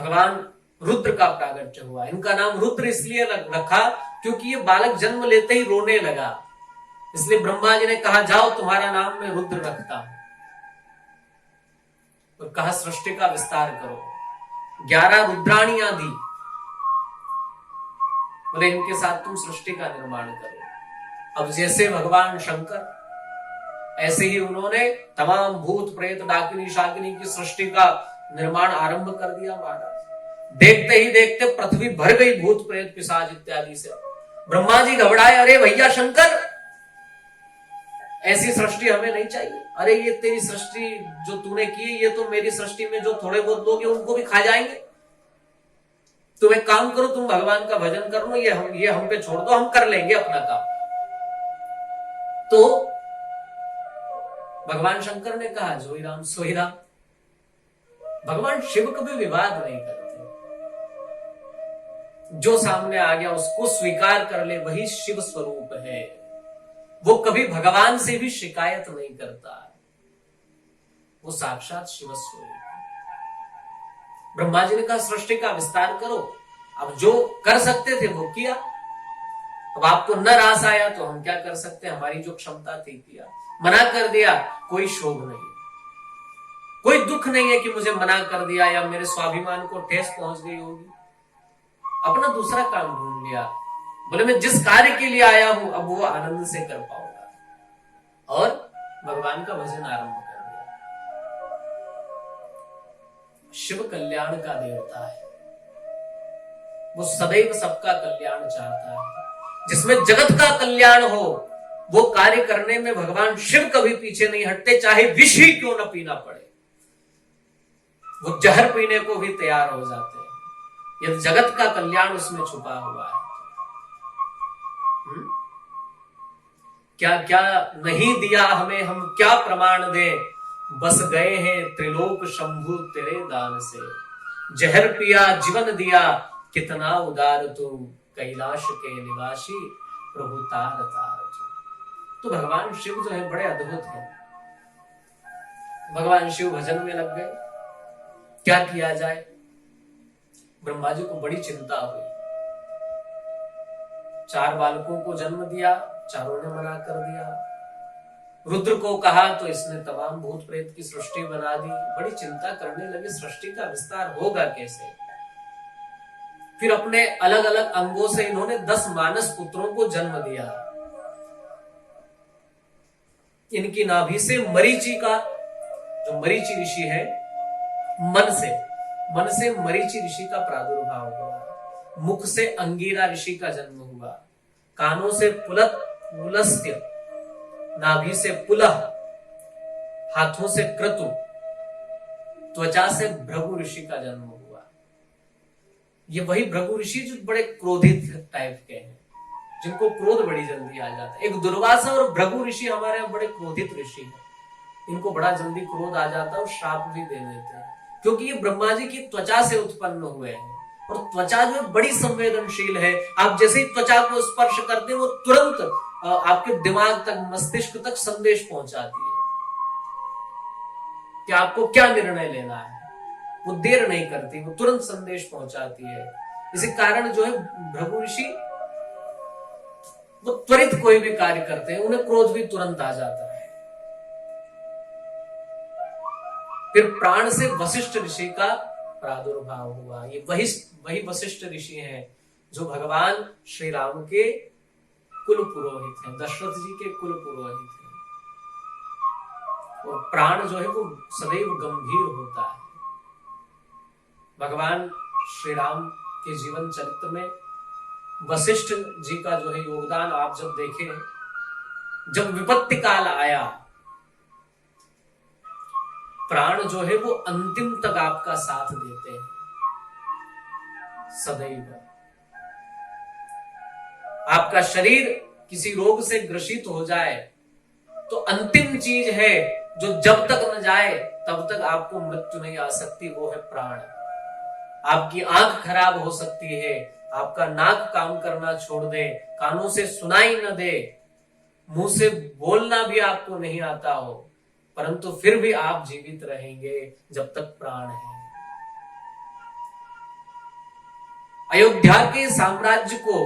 भगवान रुद्र का प्रागट्य हुआ। इनका नाम रुद्र इसलिए रखा क्योंकि ये बालक जन्म लेते ही रोने लगा, इसलिए ब्रह्मा जी ने कहा जाओ तुम्हारा नाम मैं रुद्र रखता हूं, और कहा सृष्टि का विस्तार करो। 11 रुद्राणियां दी, बोले इनके साथ तुम सृष्टि का निर्माण करो। अब जैसे भगवान शंकर, ऐसे ही उन्होंने तमाम भूत प्रेत डाकिनी शाकिनी की सृष्टि का निर्माण आरंभ कर दिया महाराज। देखते ही देखते पृथ्वी भर गई भूत प्रेत पिशाच इत्यादि से। ब्रह्मा जी घबराए, अरे भैया शंकर, ऐसी सृष्टि हमें नहीं चाहिए। अरे ये तेरी सृष्टि जो तूने की, ये तो मेरी सृष्टि में जो थोड़े बहुत लोग हैं उनको भी खा जाएंगे। तुम एक काम करो, तुम भगवान का भजन कर लो, ये हम पे छोड़ दो, हम कर लेंगे अपना काम। तो भगवान शंकर ने कहा जोई राम सोई राम। भगवान शिव कभी विवाद नहीं करते, जो सामने आ गया उसको स्वीकार कर ले, वही शिव स्वरूप है। वो कभी भगवान से भी शिकायत नहीं करता, वो साक्षात शिव स्वरूप है। ब्रह्मा जी ने कहा सृष्टि का विस्तार करो। अब जो कर सकते थे वो किया। अब आपको न रास आया तो हम क्या कर सकते, हमारी जो क्षमता थी किया। मना कर दिया, कोई शोभ नहीं, कोई दुख नहीं है कि मुझे मना कर दिया या मेरे स्वाभिमान को ठेस पहुंच गई होगी। अपना दूसरा काम ढूंढ लिया। बोले मैं जिस कार्य के लिए आया हूं अब वो आनंद से कर पाऊंगा, और भगवान का भजन आरंभ कर दिया। शिव कल्याण का देवता है, वो सदैव सबका कल्याण चाहता है। जिसमें जगत का कल्याण हो वो कार्य करने में भगवान शिव कभी पीछे नहीं हटते, चाहे विष ही क्यों न पीना पड़े, वो जहर पीने को भी तैयार हो जाते हैं। यदि जगत का कल्याण उसमें छुपा हुआ है। क्या क्या नहीं दिया हमें, हम क्या प्रमाण दें, बस गए हैं त्रिलोक शंभु तेरे दान से। जहर पिया जीवन दिया, कितना उदार तू, कैलाश के निवासी प्रभु तार तार तू। तो भगवान शिव जो है बड़े अद्भुत है। भगवान शिव भजन में लग गए, क्या किया जाए। ब्रह्मा जी को बड़ी चिंता हुई। 4 बालकों को जन्म दिया, चारों ने मना कर दिया। रुद्र को कहा तो इसने तमाम भूत प्रेत की सृष्टि बना दी। बड़ी चिंता करने लगे, सृष्टि का विस्तार होगा कैसे। फिर अपने अलग अलग अंगों से इन्होंने 10 मानस पुत्रों को जन्म दिया। इनकी नाभि से मरीचि का, जो मरीचि ऋषि है, मन से मरीचि ऋषि का प्रादुर्भाव हुआ। मुख से अंगीरा ऋषि का जन्म हुआ। कानों से पुलस्त्य, नाभि से पुलह, हाथों से क्रतु, त्वचा से भृगु ऋषि का जन्म हुआ। ये वही भृगु ऋषि जो बड़े क्रोधित टाइप के हैं, जिनको क्रोध बड़ी जल्दी आ जाता है। एक दुर्वासा और भृगु ऋषि हमारे यहाँ बड़े क्रोधित ऋषि हैं। इनको बड़ा जल्दी क्रोध आ जाता है और श्राप भी दे देते हैं, क्योंकि ये ब्रह्मा जी की त्वचा से उत्पन्न हुए हैं। और त्वचा जो बड़ी संवेदनशील है। आप जैसे ही त्वचा को स्पर्श करते हैं वो तुरंत आपके दिमाग तक, मस्तिष्क तक संदेश पहुंचाती है कि आपको क्या निर्णय लेना है। वो देर नहीं करती, वो तुरंत संदेश पहुंचाती है। इसी कारण जो है भृगु ऋषि वो त्वरित कोई भी कार्य करते हैं, उन्हें क्रोध भी तुरंत आ जाता है। फिर प्राण से वशिष्ठ ऋषि का प्रादुर्भाव हुआ। ये वही वशिष्ठ ऋषि हैं जो भगवान श्री राम के कुल पुरोहित हैं, दशरथ जी के कुल पुरोहित हैं। और प्राण जो है वो सदैव गंभीर होता है। भगवान श्री राम के जीवन चरित्र में वशिष्ठ जी का जो है योगदान आप जब देखें, जब विपत्ति काल आया, प्राण जो है वो अंतिम तक आपका साथ देते हैं सदैव। आपका शरीर किसी रोग से ग्रसित हो जाए तो अंतिम चीज है जो जब तक न जाए तब तक आपको मृत्यु नहीं आ सकती, वो है प्राण। आपकी आंख खराब हो सकती है, आपका नाक काम करना छोड़ दे, कानों से सुनाई न दे, मुंह से बोलना भी आपको नहीं आता हो, परंतु फिर भी आप जीवित रहेंगे जब तक प्राण है। अयोध्या के साम्राज्य को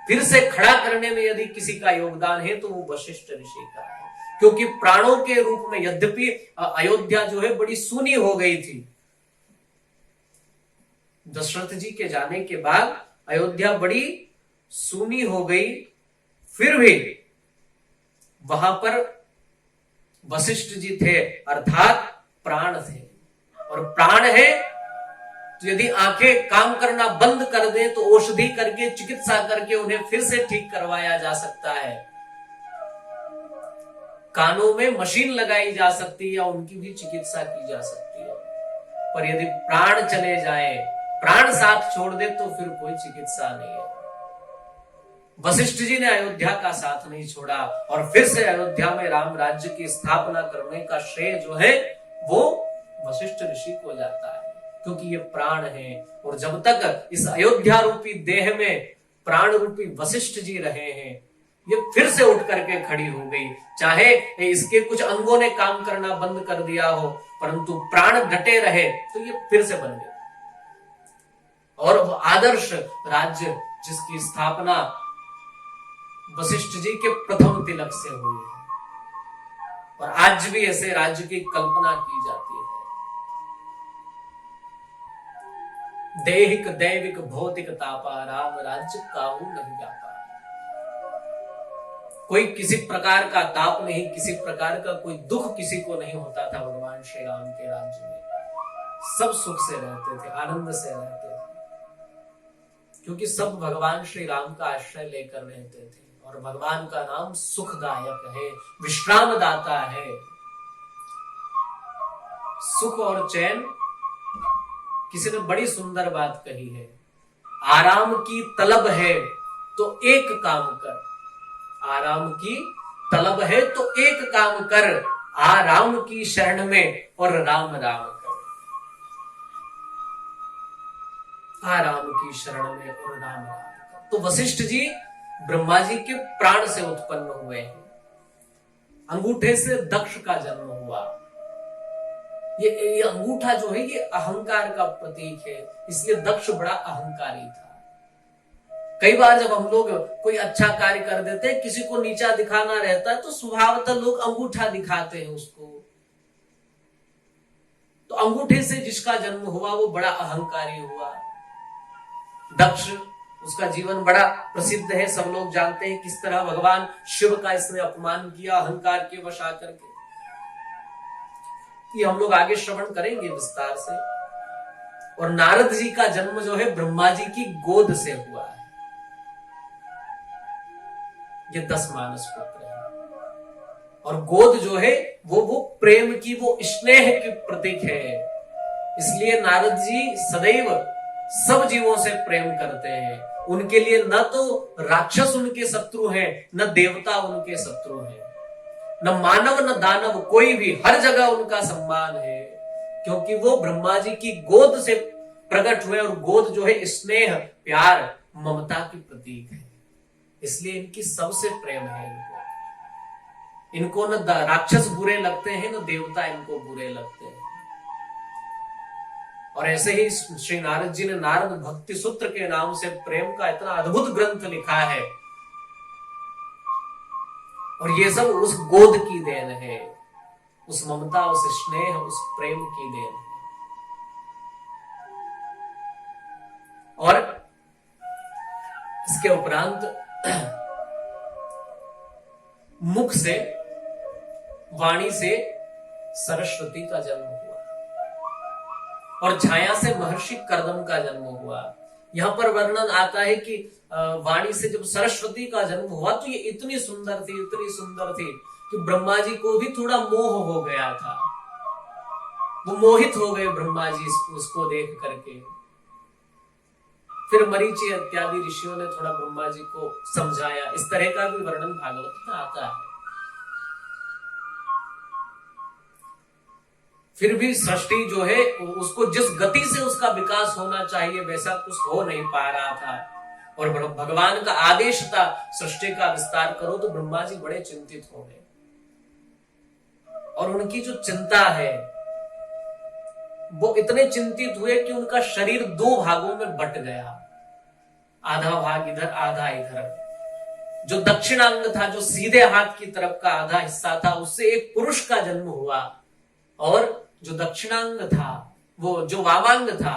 फिर से खड़ा करने में यदि किसी का योगदान है तो वो वशिष्ठ ऋषि का है, क्योंकि प्राणों के रूप में यद्यपि अयोध्या जो है बड़ी सूनी हो गई थी, दशरथ जी के जाने के बाद अयोध्या बड़ी सूनी हो गई, फिर भी वहां पर वशिष्ठ जी थे, अर्थात प्राण थे। और प्राण है तो यदि आंखें काम करना बंद कर दे तो औषधि करके, चिकित्सा करके उन्हें फिर से ठीक करवाया जा सकता है। कानों में मशीन लगाई जा सकती है या उनकी भी चिकित्सा की जा सकती है, पर यदि प्राण चले जाए, प्राण साथ छोड़ दे तो फिर कोई चिकित्सा नहीं है। वशिष्ठ जी ने अयोध्या का साथ नहीं छोड़ा और फिर से अयोध्या में राम राज्य की स्थापना करने का श्रेय जो है वो वशिष्ठ ऋषि को जाता है, क्योंकि ये प्राण है। और जब तक इस अयोध्या रूपी देह में प्राण रूपी वशिष्ठ जी रहे हैं, ये फिर से उठ करके खड़ी हो गई। चाहे इसके कुछ अंगों ने काम करना बंद कर दिया हो, परंतु प्राण डटे रहे तो ये फिर से बन गए। और वो आदर्श राज्य जिसकी स्थापना वशिष्ठ जी के प्रथम तिलक से हुई है, और आज भी ऐसे राज्य की कल्पना की जाती है। देहिक दैविक भौतिक तापा, राम राज्य काहू नहीं व्यापा। कोई किसी प्रकार का ताप नहीं, किसी प्रकार का कोई दुख किसी को नहीं होता था भगवान श्री राम के राज्य में। सब सुख से रहते थे, आनंद से रहते थे, क्योंकि सब भगवान श्री राम का आश्रय लेकर रहते थे। और भगवान का नाम सुखदायक है, विश्राम दाता है। सुख और चैन, किसी ने बड़ी सुंदर बात कही है, आराम की तलब है तो एक काम कर, आराम की तलब है तो एक काम कर, आराम की शरण में और राम राम कर। आराम की शरण में और राम राम कर। तो वशिष्ठ जी ब्रह्मा जी के प्राण से उत्पन्न हुए हैं। अंगूठे से दक्ष का जन्म हुआ। ये अंगूठा जो है ये अहंकार का प्रतीक है, इसलिए दक्ष बड़ा अहंकारी था। कई बार जब हम लोग कोई अच्छा कार्य कर देते हैं, किसी को नीचा दिखाना रहता है तो स्वभावतः लोग अंगूठा दिखाते हैं उसको। तो अंगूठे से जिसका जन्म हुआ वो बड़ा अहंकारी हुआ। दक्ष, उसका जीवन बड़ा प्रसिद्ध है, सब लोग जानते हैं किस तरह भगवान शिव का इसने अपमान किया अहंकार के वश आकर के। ये हम लोग आगे श्रवण करेंगे विस्तार से। और नारद जी का जन्म जो है ब्रह्मा जी की गोद से हुआ है। ये 10 मानस पुत्र है। और गोद जो है वो प्रेम की, वो स्नेह की प्रतीक है। इसलिए नारद जी सदैव सब जीवों से प्रेम करते हैं। उनके लिए न तो राक्षस उनके शत्रु हैं, न देवता उनके शत्रु हैं, न मानव न दानव, कोई भी, हर जगह उनका सम्मान है, क्योंकि वो ब्रह्मा जी की गोद से प्रकट हुए। और गोद जो है स्नेह, प्यार, ममता की प्रतीक है, इसलिए इनकी सबसे प्रेम है। इनको न राक्षस बुरे लगते हैं, न देवता इनको बुरे लगते हैं। और ऐसे ही श्री नारद जी ने नारद भक्ति सूत्र के नाम से प्रेम का इतना अद्भुत ग्रंथ लिखा है। और ये सब उस गोद की देन है, उस ममता, उस स्नेह, उस प्रेम की देन है। और इसके उपरांत मुख से, वाणी से सरस्वती का जन्म हुआ और छाया से महर्षि कर्दम का जन्म हुआ। यहां पर वर्णन आता है कि वाणी से जब सरस्वती का जन्म हुआ तो ये इतनी सुंदर थी कि ब्रह्मा जी को भी थोड़ा मोह हो गया था। वो मोहित हो गए ब्रह्मा जी उसको देख करके। फिर मरीचि इत्यादि ऋषियों ने थोड़ा ब्रह्मा जी को समझाया। इस तरह का भी वर्णन भागवत में आता है। फिर भी सृष्टि जो है उसको जिस गति से उसका विकास होना चाहिए वैसा कुछ हो नहीं पा रहा था। और भगवान का आदेश था सृष्टि का विस्तार करो, तो ब्रह्मा जी बड़े चिंतित हो गए। और उनकी जो चिंता है वो इतने चिंतित हुए कि उनका शरीर 2 भागों में बट गया। आधा भाग इधर आधा इधर। जो दक्षिणांग था, जो सीधे हाथ की तरफ का आधा हिस्सा था, उससे एक पुरुष का जन्म हुआ, और जो दक्षिणांग था, वो जो वामांग था,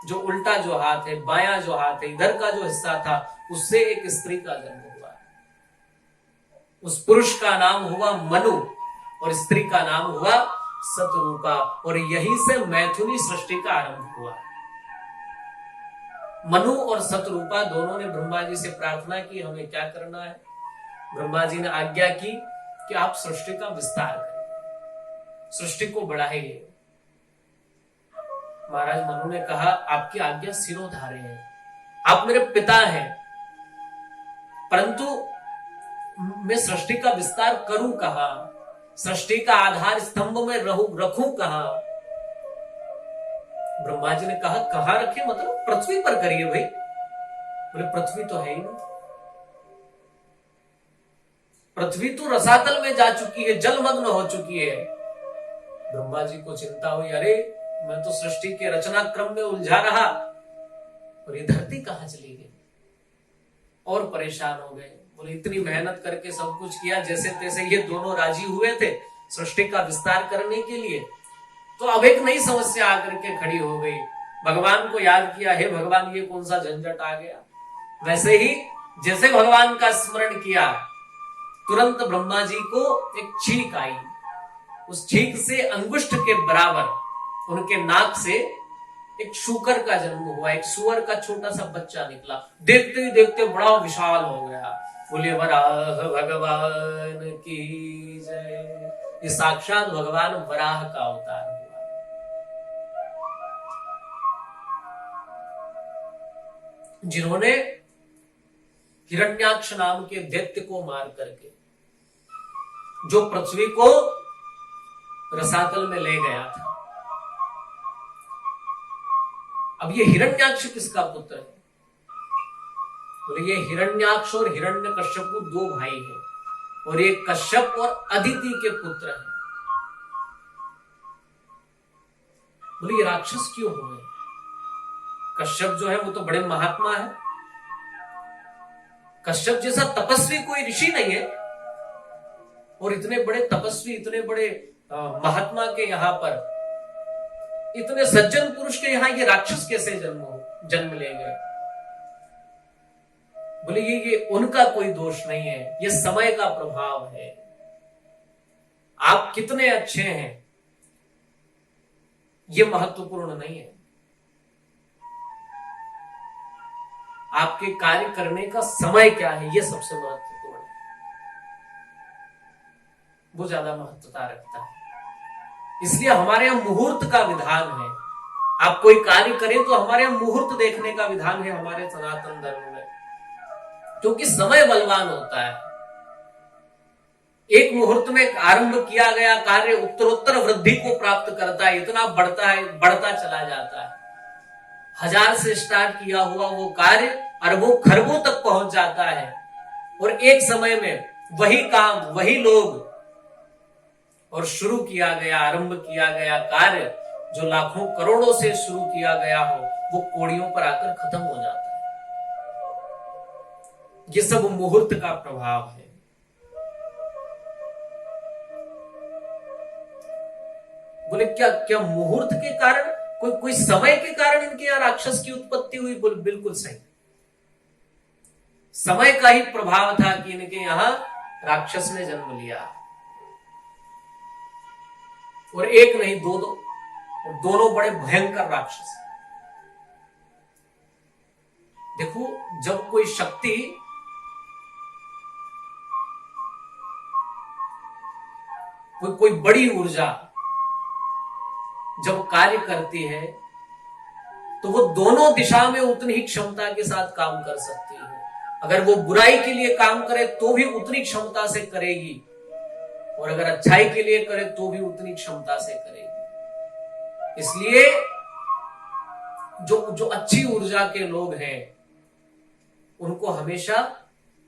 जो उल्टा जो हाथ है, बायां जो हाथ है, इधर का जो हिस्सा था, उससे एक स्त्री का जन्म हुआ। उस पुरुष का नाम हुआ मनु और स्त्री का नाम हुआ सतरूपा, और यहीं से मैथुनी सृष्टि का आरंभ हुआ। मनु और सतरूपा दोनों ने ब्रह्मा जी से प्रार्थना की, हमें क्या करना है। ब्रह्मा जी ने आज्ञा की कि आप सृष्टि का विस्तार करें, सृष्टि को बढ़ाइए। महाराज मनु ने कहा, आपकी आज्ञा सिरोधार्य है, आप मेरे पिता हैं, परंतु मैं सृष्टि का विस्तार करूं कहां, सृष्टि का आधार स्तंभ में रखूं कहां। ब्रह्मा जी ने कहा, कहां रखे, मतलब पृथ्वी पर करिए भाई। बोले पृथ्वी तो है ही नहीं, पृथ्वी तो रसातल में जा चुकी है, जलमग्न हो चुकी है। ब्रह्मा जी को चिंता हुई, अरे मैं तो सृष्टि के रचना क्रम में उलझा रहा और ये धरती कहां चली गई। और परेशान हो गए। बोले इतनी मेहनत करके सब कुछ किया, जैसे तैसे ये दोनों राजी हुए थे सृष्टि का विस्तार करने के लिए, तो अब एक नई समस्या आकर के खड़ी हो गई। भगवान को याद किया, हे भगवान ये कौन सा झंझट आ गया। वैसे ही जैसे भगवान का स्मरण किया, तुरंत ब्रह्मा जी को एक छींक आई। उस छींक से अंगुष्ठ के बराबर उनके नाक से एक शूकर का जन्म हुआ, एक सुअर का छोटा सा बच्चा निकला। देखते ही देखते बड़ा विशाल हो गया। बोले वराह भगवान की जय। ये साक्षात भगवान वराह का अवतार हुआ। जिन्होंने हिरण्याक्ष नाम के दैत्य को मार करके जो पृथ्वी को रसातल में ले गया था। अब ये हिरण्याक्ष किसका पुत्र है? तो ये हिरण्याक्ष और हिरण्यकश्यप दो भाई हैं, और ये कश्यप और अदिति के पुत्र हैं। बोले ये राक्षस क्यों हुए? कश्यप जो है वो तो बड़े महात्मा है, कश्यप जैसा तपस्वी कोई ऋषि नहीं है, और इतने बड़े तपस्वी, इतने बड़े महात्मा के यहां पर, इतने सज्जन पुरुष के यहां ये राक्षस कैसे जन्म ले गए? बोले ये उनका कोई दोष नहीं है, ये समय का प्रभाव है। आप कितने अच्छे हैं ये महत्वपूर्ण नहीं है, आपके कार्य करने का समय क्या है ये सबसे महत्वपूर्ण है, वो ज्यादा महत्वता रखता है। इसलिए हमारे यहां मुहूर्त का विधान है। आप कोई कार्य करें तो हमारे यहां मुहूर्त देखने का विधान है हमारे सनातन धर्म में, क्योंकि समय बलवान होता है। एक मुहूर्त में आरंभ किया गया कार्य उत्तरोत्तर वृद्धि को प्राप्त करता है, इतना बढ़ता है, बढ़ता चला जाता है। 1000 से स्टार्ट किया हुआ वो कार्य अरबों खरबों तक पहुंच जाता है, और एक समय में वही काम, वही लोग, और शुरू किया गया, आरंभ किया गया कार्य जो लाखों करोड़ों से शुरू किया गया हो, वो कोड़ियों पर आकर खत्म हो जाता है। ये सब मुहूर्त का प्रभाव है। बोले क्या मुहूर्त के कारण, कोई समय के कारण इनके यहां राक्षस की उत्पत्ति हुई? बोले बिल्कुल सही, समय का ही प्रभाव था कि इनके यहां राक्षस ने जन्म लिया। और एक नहीं, दो, और दोनों बड़े भयंकर राक्षस। देखो, जब कोई शक्ति कोई बड़ी ऊर्जा जब कार्य करती है तो वो दोनों दिशा में उतनी ही क्षमता के साथ काम कर सकती है। अगर वो बुराई के लिए काम करे तो भी उतनी क्षमता से करेगी, और अगर अच्छाई के लिए करे तो भी उतनी क्षमता से करेगी। इसलिए जो अच्छी ऊर्जा के लोग हैं उनको हमेशा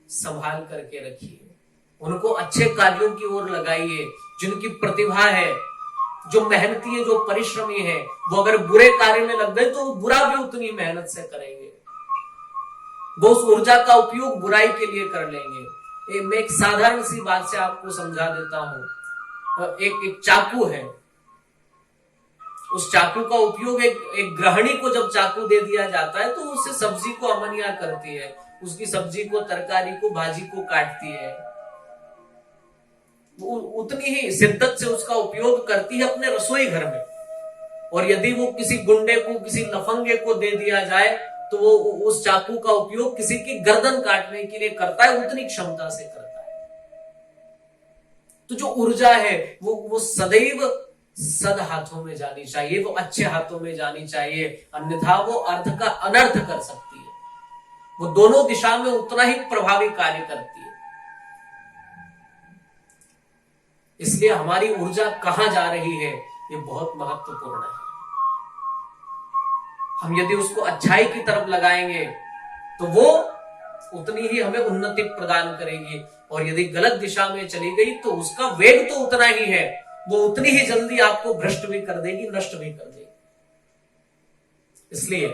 संभाल करके रखिए, उनको अच्छे कार्यों की ओर लगाइए। जिनकी प्रतिभा है जो मेहनती है, जो परिश्रमी है, वो अगर बुरे कार्य में लग गए तो वो बुरा भी उतनी मेहनत से करेंगे, वो उस ऊर्जा का उपयोग बुराई के लिए कर लेंगे। मैं एक साधारण सी बात से आपको समझा देता हूं। एक चाकू है, उस चाकू का उपयोग एक गृहिणी को जब चाकू दे दिया जाता है तो उससे सब्जी को अमनिया करती है, उसकी सब्जी को, तरकारी को, भाजी को काटती है, वो उतनी ही शिद्दत से उसका उपयोग करती है अपने रसोई घर में। और यदि वो किसी गुंडे को, किसी लफंगे को दे दिया जाए तो वो उस चाकू का उपयोग किसी की गर्दन काटने के लिए करता है, उतनी क्षमता से करता है। तो जो ऊर्जा है वो सदैव सद हाथों में जानी चाहिए, वो अच्छे हाथों में जानी चाहिए, अन्यथा वो अर्थ का अनर्थ कर सकती है। वो दोनों दिशा में उतना ही प्रभावी कार्य करती है। इसलिए हमारी ऊर्जा कहां जा रही है ये बहुत महत्वपूर्ण है। हम यदि उसको अच्छाई की तरफ लगाएंगे तो वो उतनी ही हमें उन्नति प्रदान करेगी, और यदि गलत दिशा में चली गई तो उसका वेग तो उतना ही है, वो उतनी ही जल्दी आपको भ्रष्ट भी कर देगी, नष्ट भी कर देगी। इसलिए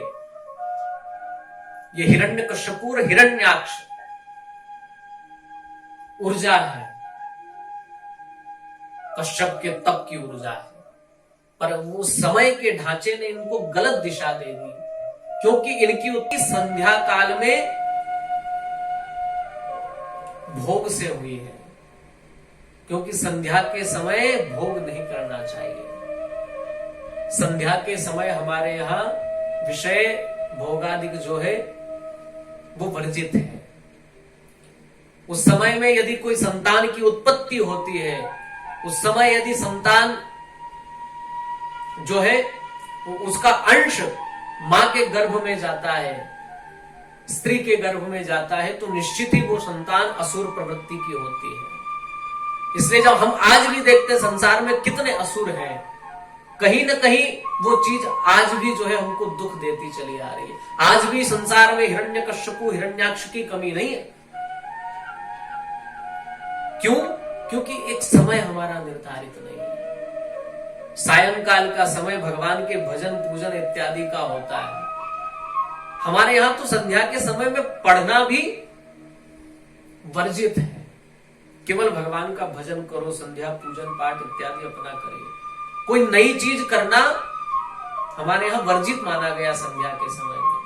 ये हिरण्यकश्यपु और हिरण्याक्ष ऊर्जा है, कश्यप के तप की ऊर्जा है, पर वो समय के ढांचे ने इनको गलत दिशा दे दी, क्योंकि इनकी उत्पत्ति संध्या काल में भोग से हुई है, क्योंकि संध्या के समय भोग नहीं करना चाहिए। संध्या के समय हमारे यहां विषय भोगादिक जो है वो वर्जित है। उस समय में यदि कोई संतान की उत्पत्ति होती है, उस समय यदि संतान जो है उसका अंश मां के गर्भ में जाता है, स्त्री के गर्भ में जाता है, तो निश्चित ही वो संतान असुर प्रवृत्ति की होती है। इसलिए जब हम आज भी देखते हैं संसार में कितने असुर हैं, कहीं ना कहीं वो चीज आज भी जो है हमको दुख देती चली आ रही है। आज भी संसार में हिरण्यकश्यपु, हिरण्याक्ष की कमी नहीं है। क्यों? क्योंकि एक समय हमारा निर्धारित नहीं है। सायंकाल का समय भगवान के भजन पूजन इत्यादि का होता है। हमारे यहां तो संध्या के समय में पढ़ना भी वर्जित है। केवल भगवान का भजन करो, संध्या पूजन पाठ इत्यादि अपना करिए। कोई नई चीज करना हमारे यहां वर्जित माना गया संध्या के समय में।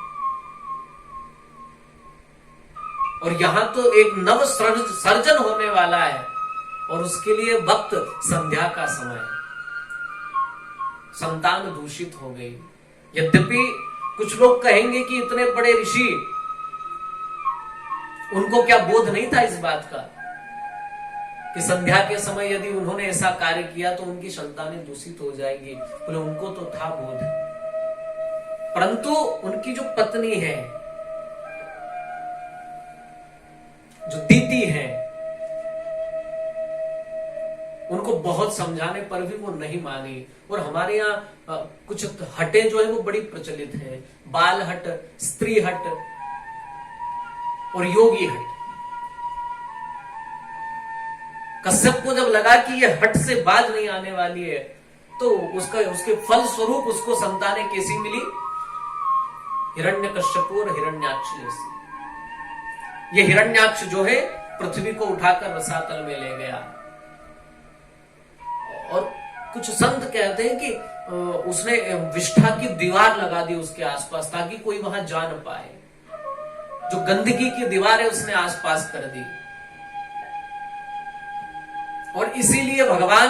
और यहां तो एक नव सर्जन होने वाला है, और उसके लिए वक्त संध्या का समय है। संतान दूषित हो गई। यद्यपि कुछ लोग कहेंगे कि इतने बड़े ऋषि, उनको क्या बोध नहीं था इस बात का कि संध्या के समय यदि उन्होंने ऐसा कार्य किया तो उनकी संतानें दूषित हो जाएंगी? बोले उनको तो था बोध, परंतु उनकी जो पत्नी है, जो दीदी है, उनको बहुत समझाने पर भी वो नहीं मानी। और हमारे यहाँ कुछ हटें जो है वो बड़ी प्रचलित है, बाल हट, स्त्री हट और योगी हट। कश्यप को जब लगा कि ये हट से बाज नहीं आने वाली है, तो उसके फल स्वरूप उसको संतानें कैसी मिली? हिरण्यकश्यपु और हिरण्याक्ष जैसी। ये हिरण्याक्ष जो है पृथ्वी को उठाकर रसातल में ले गया। और कुछ संत कहते हैं कि उसने विष्ठा की दीवार लगा दी उसके आसपास, ताकि कोई वहां जा न पाए। जो गंदगी की दीवार है उसने आसपास कर दी। और इसीलिए भगवान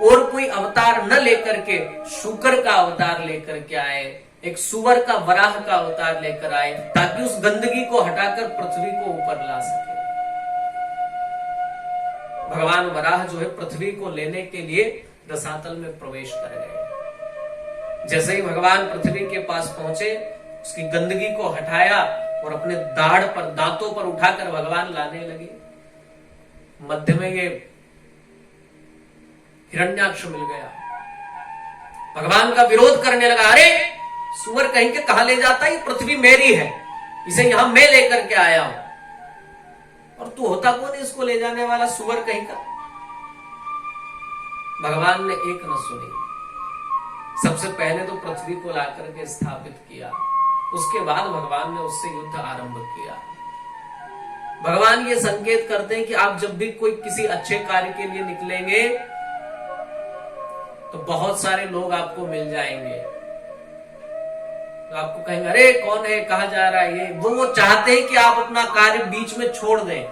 और कोई अवतार न लेकर के शूकर का अवतार लेकर के आए, एक सुवर का, वराह का अवतार लेकर आए, ताकि उस गंदगी को हटाकर पृथ्वी को ऊपर ला सके। भगवान वराह जो है पृथ्वी को लेने के लिए रसातल में प्रवेश कर गए। जैसे ही भगवान पृथ्वी के पास पहुंचे, उसकी गंदगी को हटाया और अपने दाढ़ पर, दांतों पर उठाकर भगवान लाने लगे। मध्य में ये हिरण्याक्ष मिल गया, भगवान का विरोध करने लगा। अरे सुअर कहीं के कहां ले जाता है? ये पृथ्वी मेरी है, इसे यहां मैं लेकर के आया हूं, और तू होता कौन है इसको ले जाने वाला, सुअर कहीं का? भगवान ने एक न सुनी। सबसे पहले तो पृथ्वी को लाकर के स्थापित किया, उसके बाद भगवान ने उससे युद्ध आरंभ किया। भगवान ये संकेत करते हैं कि आप जब भी कोई किसी अच्छे कार्य के लिए निकलेंगे तो बहुत सारे लोग आपको मिल जाएंगे, तो आपको कहेंगे अरे कौन है, कहां जा रहा है ये। वो चाहते हैं कि आप अपना कार्य बीच में छोड़ दें,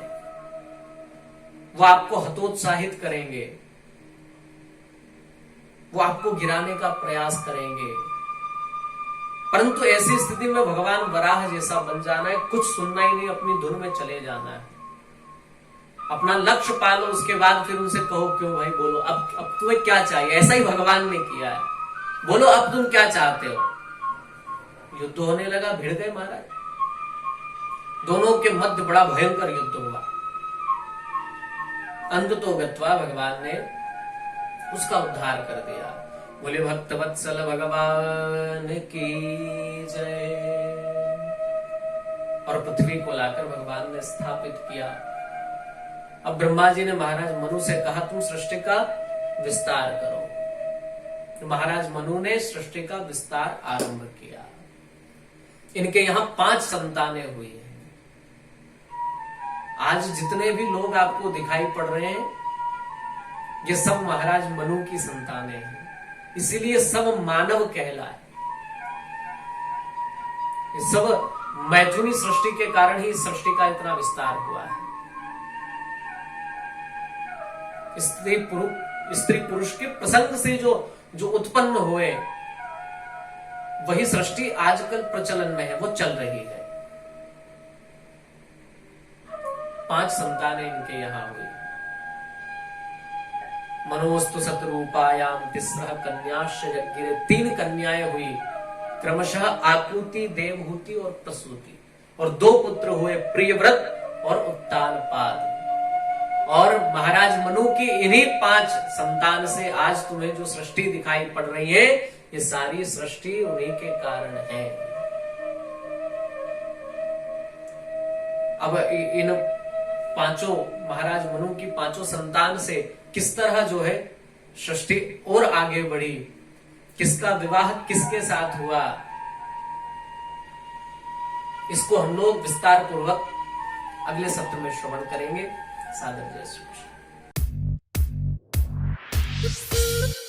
वो आपको हतोत्साहित करेंगे, वो आपको गिराने का प्रयास करेंगे। परंतु ऐसी स्थिति में भगवान वराह जैसा बन जाना है, कुछ सुनना ही नहीं, अपनी धुन में चले जाना है, अपना लक्ष्य पालो, उसके बाद फिर उनसे कहो क्यों भाई बोलो अब तुम्हें क्या चाहिए। ऐसा ही भगवान ने किया है, बोलो अब तुम क्या चाहते हो। युद्ध होने लगा, भिड़ गए महाराज, दोनों के मध्य बड़ा भयंकर युद्ध हुआ। अंत तो गत्वा भगवान ने उसका उद्धार कर दिया। बोले भक्त वत्सल भगवान की जय। और पृथ्वी को लाकर भगवान ने स्थापित किया। अब ब्रह्मा जी ने महाराज मनु से कहा तुम सृष्टि का विस्तार करो, तो महाराज मनु ने सृष्टि का विस्तार आरंभ किया। इनके यहां 5 संतानें हुई हैं। आज जितने भी लोग आपको दिखाई पड़ रहे हैं ये सब महाराज मनु की संतानें हैं, इसीलिए सब मानव कहलाए। ये सब मैथुनी सृष्टि के कारण ही सृष्टि का इतना विस्तार हुआ है। स्त्री पुरुष के प्रसंग से जो उत्पन्न हुए वही सृष्टि आजकल प्रचलन में है, वो चल रही है। 5 संतानें इनके यहां हुई। मनोस्तु सतरूपायाम तिस्रः कन्याश्च जज्ञिरे। 3 कन्याएं हुई, क्रमशः आकृति, देवहूति और प्रसूति। और 2 पुत्र हुए, प्रियव्रत और उत्तानपाद। और महाराज मनु की इन्हीं 5 संतान से आज तुम्हें जो सृष्टि दिखाई पड़ रही है, ये सारी सृष्टि उन्हीं के कारण है। अब इन 5 महाराज मनु की 5 संतान से किस तरह जो है सृष्टि और आगे बढ़ी, किसका विवाह किसके साथ हुआ, इसको हम लोग विस्तार पूर्वक अगले सत्र में श्रवण करेंगे। सादर जय श्री कृष्ण।